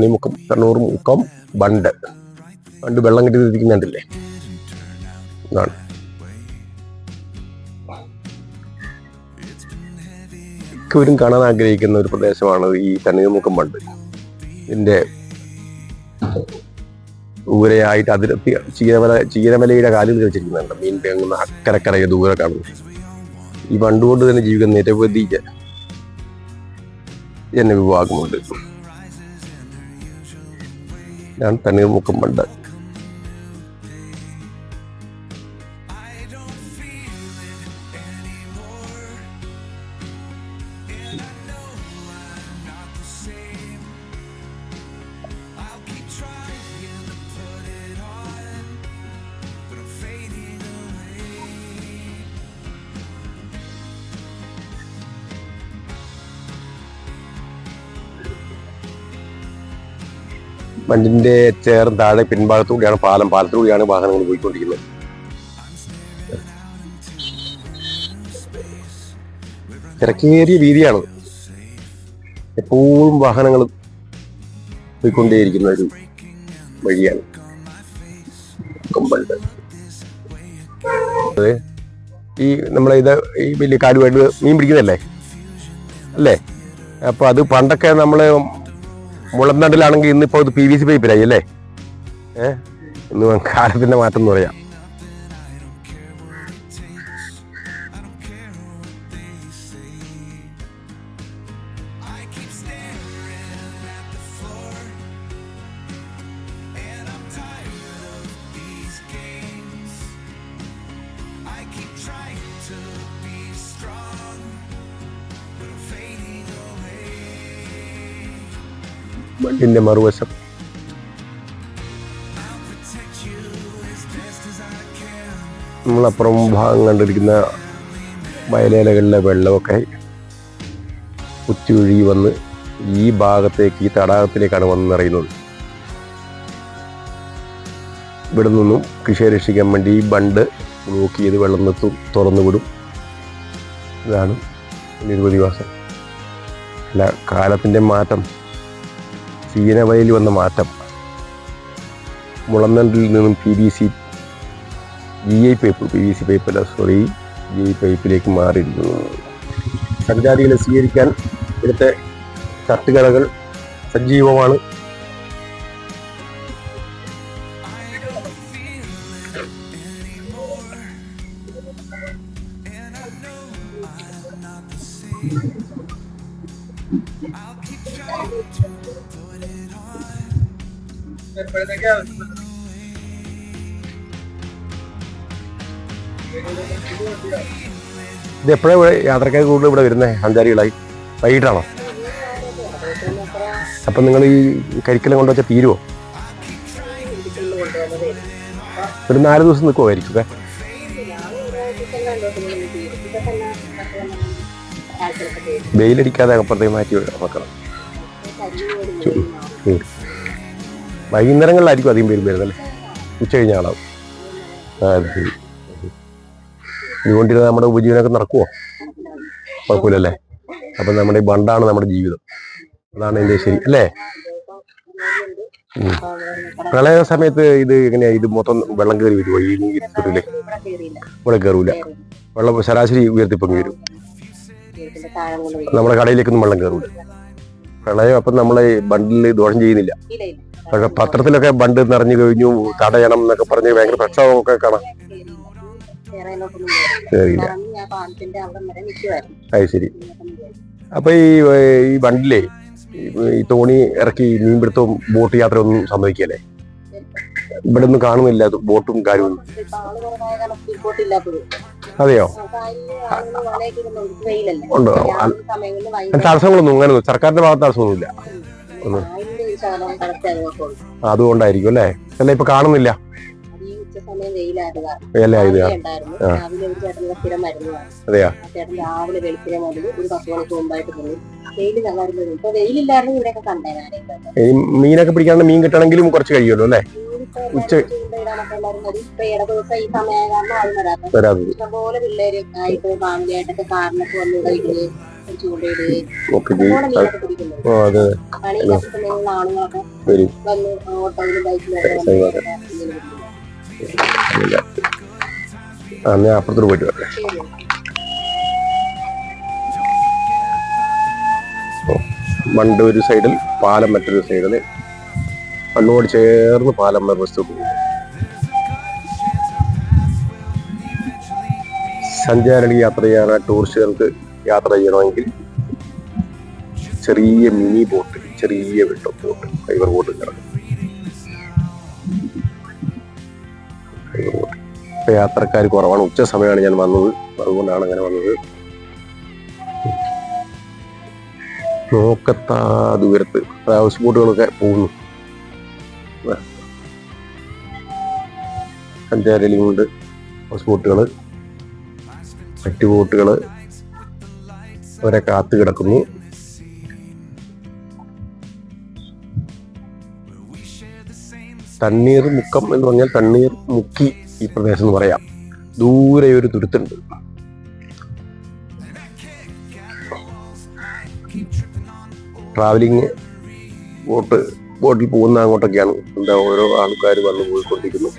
മുക്കം കണ്ണൂർ മുക്കം ബണ്ട് വെള്ളം കെട്ടി നിർത്തിക്കുന്നുണ്ടല്ലേ. ഇതാണ് മിക്കവരും കാണാൻ ആഗ്രഹിക്കുന്ന ഒരു പ്രദേശമാണ് ഈ തണ്ണീർമുക്കം ബണ്ട്. ഇതിന്റെ ദൂരെയായിട്ട് അതിർത്തി ചീരമലയുടെ കാലിൽ വെച്ചിരിക്കുന്നുണ്ട്. മീൻ തേങ്ങുന്ന അക്കരക്കരയെ ദൂരെ കാണുന്നു. ഈ ബണ്ട് കൊണ്ട് തന്നെ ജീവിക്കുന്ന നിരവധി ജനവിഭാഗമുണ്ട്. ഞാൻ തണ്ണീർമുക്കം ബണ്ട്. ബണ്ടിന്റെ ചേർന്ന് താഴെ പിൻഭാഗത്തുകൂടിയാണ് പാലത്തിലൂടെയാണ് വാഹനങ്ങൾ പോയിക്കൊണ്ടിരിക്കുന്നത്. തിരക്കേറിയ വീതിയാണ്. എപ്പോഴും വാഹനങ്ങൾ പോയിക്കൊണ്ടേയിരിക്കുന്ന ഒരു വഴിയാണ് ബണ്ട്. ഈ നമ്മളെ ഈ വലിയ കാടുമായിട്ട് മീൻ പിടിക്കുന്നതല്ലേ അല്ലേ? അപ്പൊ അത് പണ്ടൊക്കെ നമ്മള് മുളന്തണ്ടിലാണെങ്കിൽ ഇന്നിപ്പോ ഇത് PVC പൈപ്പിലായി അല്ലേ? ഇന്ന് കാലത്തിന്റെ മാറ്റം എന്ന് പറയാം. ബണ്ടിന്റെ മറുവശം നമ്മളപ്പുറം ഭാഗം കണ്ടിരിക്കുന്ന വയലേലകളിലെ വെള്ളമൊക്കെ കുത്തിയൊഴുകി വന്ന് ഈ ഭാഗത്തേക്ക്, ഈ തടാകത്തിലേക്കാണ് വന്ന് നിറയുന്നത്. ഇവിടെ നിന്നും കൃഷിയെ രക്ഷിക്കാൻ വേണ്ടി ഈ ബണ്ട് ബ്ലോക്ക് ചെയ്ത് വെള്ളം തുറന്നു വിടും. ഇതാണ് പ്രതിഭാസം. അല്ല, കാലത്തിൻ്റെ മാറ്റം, ചീനവയലിൽ വന്ന മാറ്റം, മുളന്തണ്ടിൽ നിന്നും PVC പൈപ്പിലേക്ക് മാറിയിരിക്കുന്നു. സഞ്ചാരികളെ സ്വീകരിക്കാൻ ഇവിടുത്തെ തട്ടുകടകൾ സജീവമാണ്. ഇത് എപ്പോഴാണ് യാത്രക്കാർ കൂടുതൽ ഇവിടെ വരുന്നത്? സഞ്ചാരികളായി വൈകിട്ടാണോ? അപ്പം നിങ്ങൾ ഈ കരിക്കെല്ലാം കൊണ്ടുവച്ചാൽ തീരുമോ? ഒരു 4 ദിവസം നിൽക്കുമായിരിക്കും ഒക്കെ. വെയിലടിക്കാതെ അപ്പുറത്തേക്ക് മാറ്റി വെക്കണം. വൈകുന്നേരങ്ങളിലായിരിക്കും അധികം പേരും വരുന്നല്ലേ? ഉച്ച കഴിഞ്ഞ ആളാവും. ശരി. ഇതുകൊണ്ടിരുന്ന നമ്മുടെ ഉപജീവനമൊക്കെ നടക്കുമോ? കുഴപ്പമില്ലല്ലേ? അപ്പം നമ്മുടെ ഈ ബണ്ടാണ് നമ്മുടെ ജീവിതം. അതാണ് എൻ്റെ ശരി അല്ലേ? പ്രളയ സമയത്ത് ഇത് എങ്ങനെയാ? ഇത് മൊത്തം വെള്ളം കയറി വരുമോ? ഈ നീരില്ലേ? ഇവിടെ കയറൂല. വെള്ളം ശരാശരി ഉയർത്തിപ്പൊങ്ങി വരും. നമ്മുടെ കടയിലേക്കൊന്നും വെള്ളം കയറൂല. പ്രളയം അപ്പം നമ്മളെ ബണ്ടിൽ ദോഷം ചെയ്യുന്നില്ല. പക്ഷെ പത്രത്തിലൊക്കെ ബണ്ട് നിറഞ്ഞു കഴിഞ്ഞു, തടയണം എന്നൊക്കെ പറഞ്ഞ് ഭയങ്കര പ്രക്ഷോഭമൊക്കെ കാണാം. അത് ശരി. അപ്പൊ ഈ ബണ്ടിലേ ഈ തോണി ഇറക്കി മീൻപിടുത്തവും ബോട്ട് യാത്ര ഒന്നും സമ്മതിക്കല്ലേ? ഇവിടെ ഒന്നും കാണുന്നില്ല ബോട്ടും കാര്യമൊന്നും. അതെയോ? ഉണ്ടോ? തടസ്സങ്ങളൊന്നും അങ്ങനെ സർക്കാരിന്റെ ഭാഗത്ത് തടസ്സമൊന്നുമില്ല. അതുകൊണ്ടായിരിക്കും അല്ലേ? അല്ല, ഇപ്പൊ കാണുന്നില്ല. അതെയാ? മീനൊക്കെ പിടിക്കാണ്ട് മീൻ കിട്ടണമെങ്കിലും കുറച്ച് കഴിയുമല്ലോ അല്ലേ? വരാത്തത്. അതെ ഞാൻ അപ്പുറത്തോട്ട് പോയിട്ട് വരാം. ബണ്ട് ഒരു സൈഡിൽ, പാലം മറ്റൊരു സൈഡില്, കണ്ണോട് ചേർന്ന് പാലം മറുവശത്തോട്ട് പോകും. സഞ്ചാരി യാത്ര ചെയ്യാൻ, ടൂറിസ്റ്റുകൾക്ക് യാത്ര ചെയ്യണമെങ്കിൽ ചെറിയ മിനി ബോട്ട്, ചെറിയ വെള്ളം ബോട്ട്, ഫൈബർ ബോട്ട് കിടക്കും. ഇപ്പൊ യാത്രക്കാർ കുറവാണ്. ഉച്ച സമയമാണ് ഞാൻ വന്നത്, അതുകൊണ്ടാണ് അങ്ങനെ വന്നത്. നോക്കത്താ ദൂരത്ത് ഹൗസ് ബോട്ടുകളൊക്കെ പോകുന്നു. സഞ്ചാരികളുണ്ട്, ഹൗസ് ബോട്ടുകള്, മറ്റു ബോട്ടുകള് അവരെ കാത്തു കിടക്കുന്നു. തണ്ണീർ മുക്കം എന്ന് പറഞ്ഞാൽ തണ്ണീർ മുക്കി ഈ പ്രദേശം എന്ന് പറയാം. ദൂരെ ഒരു തുരുത്തുണ്ട്. ട്രാവലിങ് ബോട്ടിൽ പോകുന്ന അങ്ങോട്ടൊക്കെയാണ്. എന്താ ഓരോ ആൾക്കാർ വന്ന് പോയിക്കൊണ്ടിരിക്കുന്നു.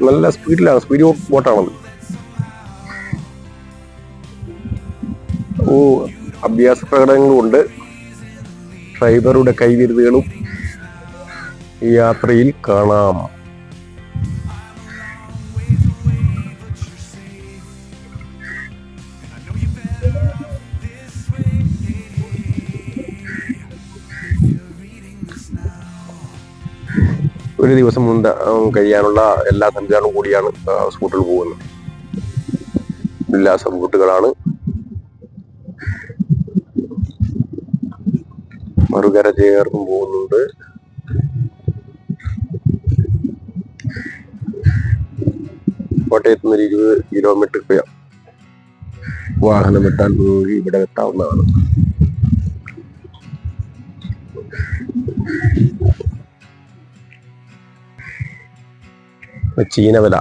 നല്ല സ്പീഡിലാണ്, സ്പീഡ് ബോട്ടാണത്. അഭ്യാസ പ്രകടനങ്ങളും ഉണ്ട്. ഡ്രൈവറുടെ കൈവിരുതുകളും ഈ യാത്രയിൽ കാണാം. ഒരു ദിവസം മുൻപ് കഴിയാനുള്ള എല്ലാ സംവിധാനവും കൂടിയാണ് ഹൗസ് ബോട്ടുകൾ പോകുന്നത്. ഉല്ലാസ ബോട്ടുകളാണ്. മറുകര ചേർന്നും പോകുന്നുണ്ട്. കോട്ടയത്ത് നിന്ന് 20 കിലോമീറ്റർ വാഹനം വിട്ടാൽ പോയി ഇവിടെ എത്താവുന്നതാണ്. ചീനവല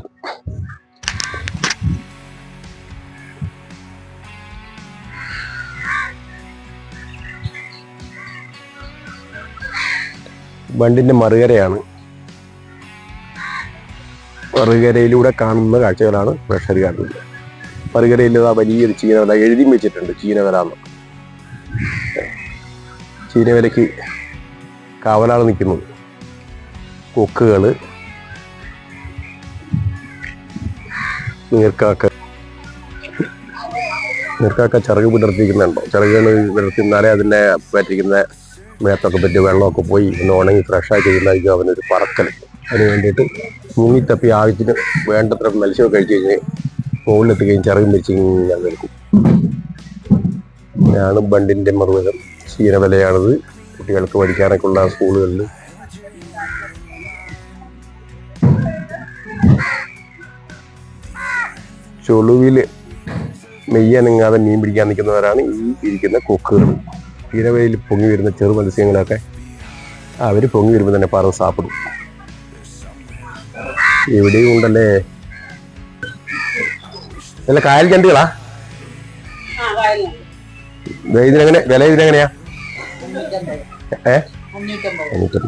ബണ്ടിന്റെ മറുകരയാണ്. മറുകരയിലൂടെ കാണുന്ന കാഴ്ചകളാണ് പ്രേക്ഷകർ കാണുന്നത്. മറുകരയിൽ വലിയൊരു ചീനവല എഴുതി വെച്ചിട്ടുണ്ട്, ചീനവല എന്ന്. ചീനവലയ്ക്ക് കാവലാണ് നിൽക്കുന്നത്. കൊക്കുകള്, നീർക്കാക്ക ചിറക് വിടർത്തിക്കുന്നുണ്ടോ? ചിറകുകൾ വിടർത്തിന്നാലേ അതിനെ പറ്റിക്കുന്ന മേത്തൊക്കെ പറ്റി വെള്ളമൊക്കെ പോയി ഒന്ന് ഉണങ്ങി ഫ്രഷാക്കി കഴിഞ്ഞാൽ അവനൊരു പറക്കൽ. അതിന് വേണ്ടിയിട്ട് മുങ്ങിത്തപ്പി ആവശ്യത്തിന് വേണ്ടത്ര മത്സ്യമൊക്കെ കഴിച്ചു കഴിഞ്ഞ് മുകളിലെത്തുകയും ചിറകും വെച്ച് ഞാൻ നിൽക്കും. ഇതാണ് ബണ്ടിന്റെ മറുവശം. ചീനവലയാണിത്. കുട്ടികൾക്ക് പഠിക്കാനൊക്കെ ഉള്ള സ്കൂളുകളിൽ ചൊളുവില് മെയ്യനങ്ങാതെ മീൻ പിടിക്കാൻ നിൽക്കുന്നവരാണ് ഈ ഇരിക്കുന്ന കൊക്കുകൾ. തീരവയിൽ പൊങ്ങി വരുന്ന ചെറു മത്സ്യങ്ങളൊക്കെ അവർ പൊങ്ങി വരുമ്പോൾ തന്നെ പറന്ന് സാപ്പിടും. എവിടെയും ഉണ്ടല്ലേ. നല്ല കായൽ ചണ്ടികളാ. ഇതിനെങ്ങനെ വില? ഇതിനെങ്ങനെയാ? 550.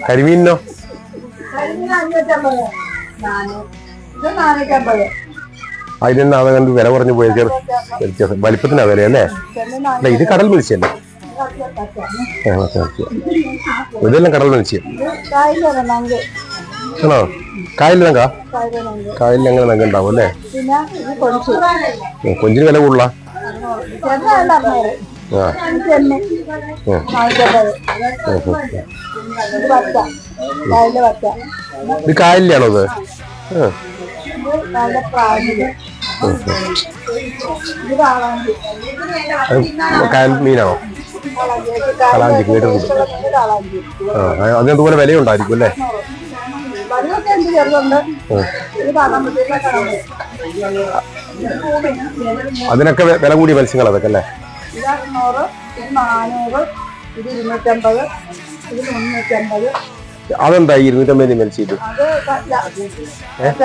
കരിമീനോ? അതിനെന്നാണ് കണ്ട് വില കുറഞ്ഞു പോയത്. വ്യത്യാസം വലിപ്പത്തിനാ വില അല്ലേ? അല്ല, ഇത് കടൽ മത്സ്യല്ലേ? ഇതെല്ലാം കടൽ മത്സ്യം ആണോ? കായലിനങ്ക അങ്ങനെ നങ്ക ഉണ്ടാവും അല്ലേ? കൊഞ്ചിന് വില കൂടുതലാ. ആ ചെമ്മീൻ നാൽപ്പത് ഇത് പച്ച കായലിലെ പച്ച ഇത് കായലിലാണോ ഇത്? നല്ല പ്രാണിത് ഇത് കാളാഞ്ചി കായൽ മീനാണോ? കാളാഞ്ചി കേട്ടിട്ടുണ്ട്. കാളാഞ്ചി അതിനതുപോലെ വിലയുണ്ടായിരിക്കും അല്ലേ? വെള്ളമൊക്കെ എന്ത് ചെറുതുണ്ട് ഇത് കാണാൻ പറ്റില്ല. അതിനൊക്കെ വില കൂടിയ മത്സ്യങ്ങൾ അതൊക്കെ അല്ലേ? ഇത് 600, ഇത് 400, ഇത് 250, ഇത് 350. അതെന്താ 250 മത്സ്യം? ഇത്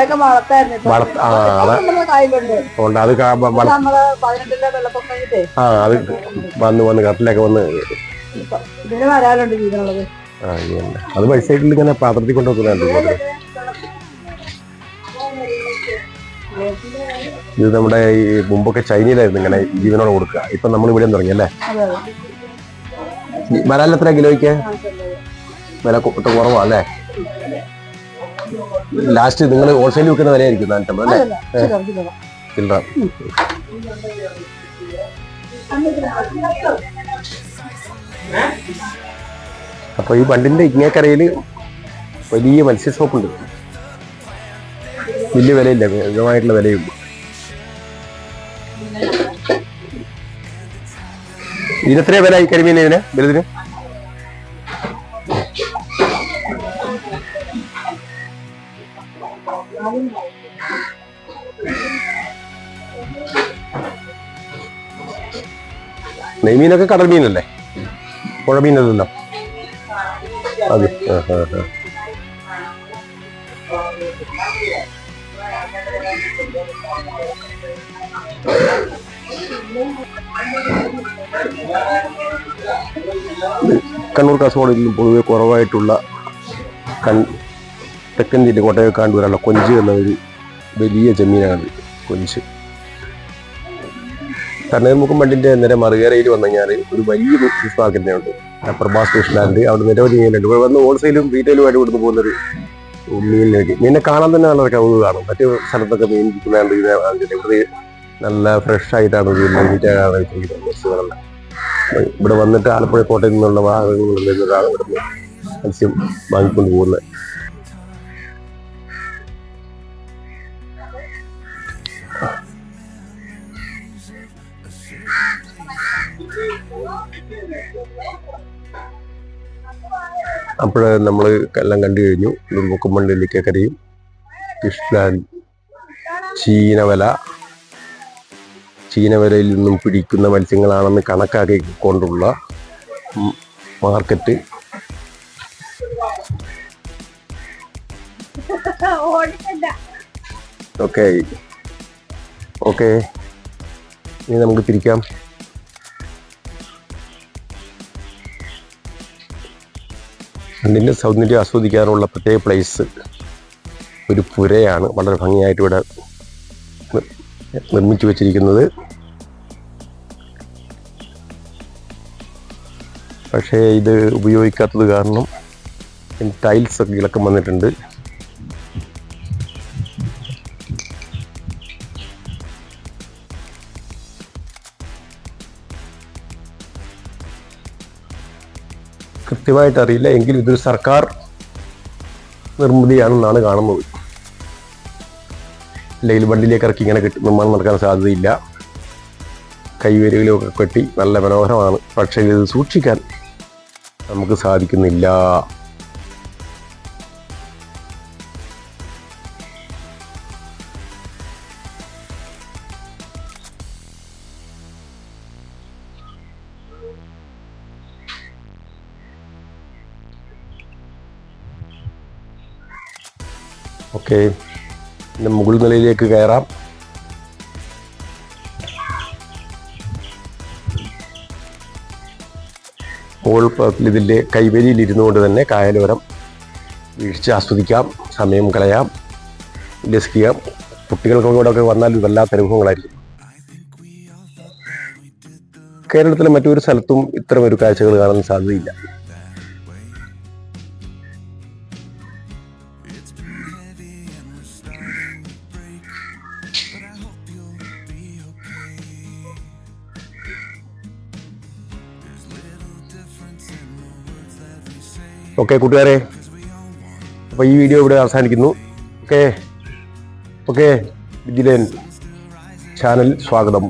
അത് വളർത്തായിരുന്നു കായലുണ്ട്. അത് നമ്മള് 18 വെള്ളപ്പൊക്കത്തെ അത് വന്ന് കട്ടിലൊക്കെ വന്ന് ഇതിന് വരാലുണ്ട് ജീവനുള്ളത്. അത് വഴിസൈഡിൽ ഇങ്ങനെ പാത്രത്തിൽ കൊണ്ടുവെക്കുന്നുണ്ട്. ഇത് നമ്മുടെ ഈ മുമ്പൊക്കെ ചൈനയിലായിരുന്നു ഇങ്ങനെ ജീവനോട് കൊടുക്കുക. ഇപ്പൊ നമ്മൾ ഇവിടെ തുടങ്ങി അല്ലേ? വരാൽ എത്ര കിലോയ്ക്ക്? വില കുറവാ അല്ലേ? ലാസ്റ്റ് നിങ്ങൾ ഹോൾസെയിൽ വിൽക്കുന്ന വിലയായിരിക്കും 450 അല്ലേ? ചില്ലറ. അപ്പൊ ഈ ബണ്ടിന്റെ ഇങ്ങേക്കരയില് വലിയ മത്സ്യ ഷോപ്പുണ്ട്. വലിയ വിലയില്ല, മിതമായിട്ടുള്ള വിലയുണ്ട്. ഇതിനെത്രയാ വില ഈ കരിമീൻ? ഇതിന് വലുതിന് നെയ്മീനൊക്കെ കടൽ മീനല്ലേ, പുഴമീനല്ലല്ലോ അത്. കണ്ണൂർ കാസർഗോഡ് പൊതുവെ കുറവായിട്ടുള്ള തെക്കൻ ജില്ല കോട്ടയം കാണ്ടൂരുള്ള കൊഞ്ച് എന്ന ഒരു വലിയ ചെമ്മീനാണ് കൊഞ്ച്. തണ്ണീർമുക്കം ബണ്ടിന്റെ നേരെ മറുകരയിൽ വന്നു കഴിഞ്ഞാൽ ഒരു വലിയ ഫിഷ് മാർക്കറ്റിനെ ഉണ്ട്, പ്രഭാസ് ഫിഷ് ലാൻഡ്. അവിടെ നിരവധി മീനുണ്ട്. ഇവിടെ വന്ന് ഹോൾസെയിലും റീറ്റെയിലുമായിട്ട് കൊടുത്തു പോകുന്നൊരു മീനിനെ കാണാൻ തന്നെ നല്ല കൗതുകമാണ്. മറ്റു സ്ഥലത്തൊക്കെ മീൻ വിൽക്കുന്നുണ്ട്. ഇവിടെ നല്ല ഫ്രഷ് ആയിട്ടാണ് മത്സ്യങ്ങളെല്ലാം. ഇവിടെ വന്നിട്ട് ആലപ്പുഴ കോട്ടയിൽ നിന്നുള്ള വാഹനങ്ങളിൽ നിന്നൊരാൾ ഇവിടുന്ന് മത്സ്യം വാങ്ങിക്കൊണ്ട് പോകുന്നത്. അപ്പോൾ നമ്മൾ എല്ലാം കണ്ടു കഴിഞ്ഞു. മുക്കമ്പണ്ടി ലിക്കക്കരയും ഫിഷ് ലാൻഡ്, ചീനവലയിൽ നിന്നും പിടിക്കുന്ന മത്സ്യങ്ങളാണെന്ന് കണക്കാക്കിക്കൊണ്ടുള്ള മാർക്കറ്റ്. ഓക്കെ ഇനി നമുക്ക് തിരിക്കാം. അതിൻ്റെ സൗന്ദര്യം ആസ്വദിക്കാനുള്ള പ്രത്യേക പ്ലേസ് ഒരു പുരയാണ്. വളരെ ഭംഗിയായിട്ട് ഇവിടെ നിർമ്മിച്ചു വച്ചിരിക്കുന്നത്. പക്ഷേ ഇത് ഉപയോഗിക്കാത്തത് കാരണം ടൈൽസ് ഒക്കെ ഇളക്കം വന്നിട്ടുണ്ട്. കൃത്യമായിട്ട് അറിയില്ല, എങ്കിലും ഇതൊരു സർക്കാർ നിർമ്മിതിയാണെന്നാണ് കാണുന്നത്. അല്ലെങ്കിൽ വണ്ടിയിലേക്ക് ഇറക്കി ഇങ്ങനെ നിർമ്മാണം നടക്കാൻ സാധ്യതയില്ല. കൈവരികളിലൊക്കെ കെട്ടി നല്ല മനോഹരമാണ്. പക്ഷേ ഇത് സൂക്ഷിക്കാൻ നമുക്ക് സാധിക്കുന്നില്ല. ഓക്കെ, പിന്നെ മുകൾ നിലയിലേക്ക് കയറാം. ഇതിൻ്റെ കൈവരിയിൽ ഇരുന്നുകൊണ്ട് തന്നെ കായലോരം വീഴ്ച ആസ്വദിക്കാം, സമയം കളയാം, ഉല്ലസിക്കാം. കുട്ടികൾക്കും കൂടെ ഒക്കെ വന്നാൽ വല്ലാത്ത അനുഭവങ്ങളായിരിക്കും. കേരളത്തിലെ മറ്റൊരു സ്ഥലത്തും ഇത്തരം ഒരു കാഴ്ചകൾ കാണാൻ സാധ്യതയില്ല. ഓക്കെ കൂട്ടുകാരെ, അപ്പോൾ ഈ വീഡിയോ ഇവിടെ അവസാനിക്കുന്നു. ഓക്കെ വിജിലൻ ചാനൽ സ്വാഗതം.